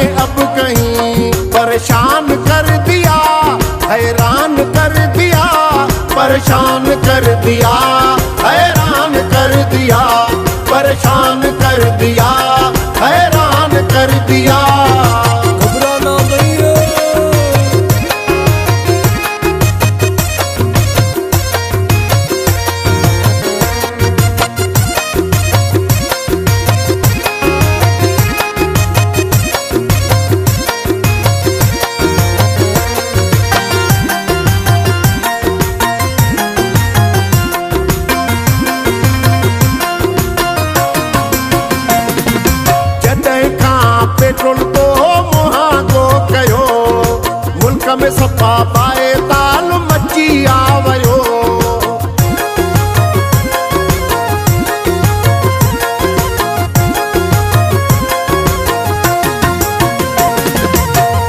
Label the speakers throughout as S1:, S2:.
S1: अब कहीं। परेशान कर दिया, हैरान कर दिया, परेशान कर दिया, हैरान कर दिया, परेशान कर दिया, हैरान कर दिया।
S2: घबराना नहीं है।
S1: पेट्रोल तो मुहांगो कयो, मुल्क में सफ़ा पाए ताल मची आवयो।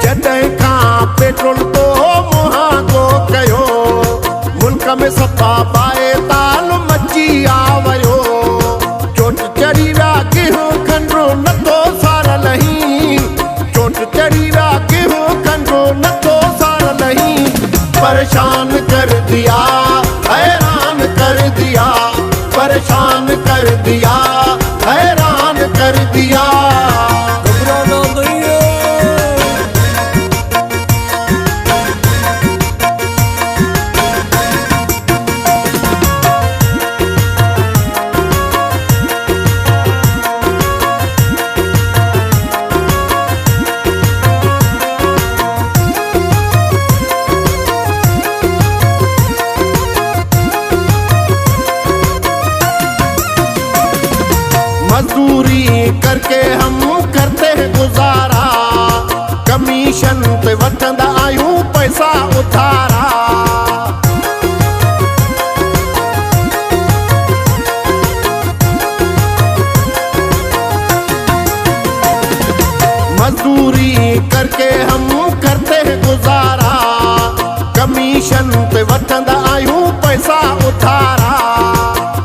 S1: जॾहिं खां पेट्रोल तो मुहांगो कयो, मुल्क में सफ़ा पाए ताल मची आवयो। चोट चढ़ी विया गेहूं खंडो नथो सार नहीं, चोट चढ़ी विया गेहूं खंडो नथो सार नहीं। परेशान कर दिया, हैरान कर दिया, परेशान कर दिया, हैरान कर दिया।
S2: घबराना नहीं है।
S1: मजदूरी करके हम करते हैं गुजारा, कमीशन पे वठंदा आयूं पैसा उधारा। मजदूरी करके हम करते हैं गुजारा, कमीशन पे वठंदा आयूं पैसा उधारा।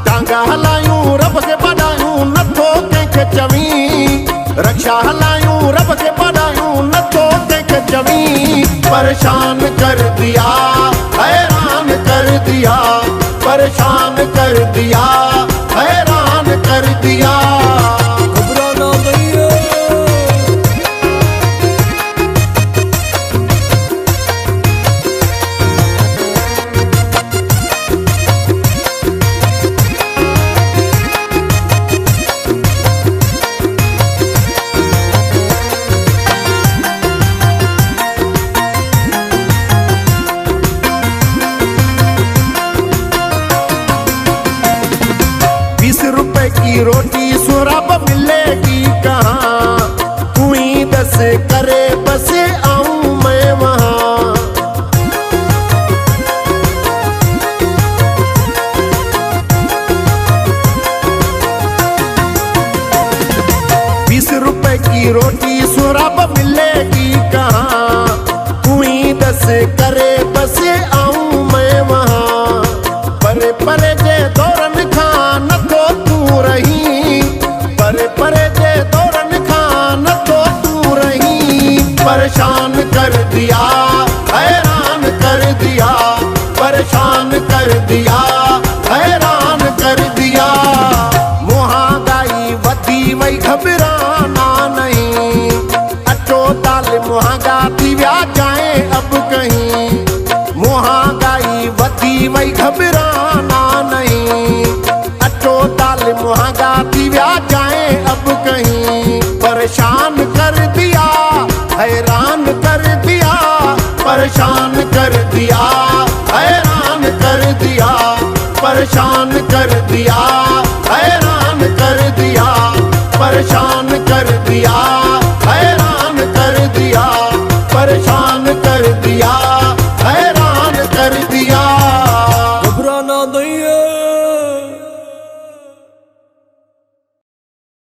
S1: टांगा हलायूं रब के बडायूं नथो कंहिंखे चवीं, रक्षा हलायूं रब के बडायूं नथो कंहिंखे चवीं। परेशान कर दिया, हैरान कर दिया, परेशान कर दिया, हैरान कर दिया।
S2: घबराना नहीं है।
S1: ₹20 की रोटी सुरब मिलेगी कहाँ, तू ही दस करे बस आऊं मैं वहाँ। ₹20 की रोटी सुरब मिलेगी कहाँ, तू ही दस करे बस आऊं मैं वहाँ। परे परे जे दौरन खां नथो तू रही, परे परे जे दौरन खां नथो तू रही। परेशान कर दिया, हैरान कर दिया, परेशान कर दिया, हैरान कर दिया। महंगाई वधी वई घबराना नहीं, अचो दाल महंगा थी विया जाए अब कहीं। महंगाई वधी वई घबराना नहीं, अचो दाल महंगा थी विया जाए अब कहीं। परेशान कर दिया, हैरान कर दिया, परेशान कर दिया, हैरान कर दिया, परेशान कर दिया, हैरान कर दिया, परेशान कर दिया।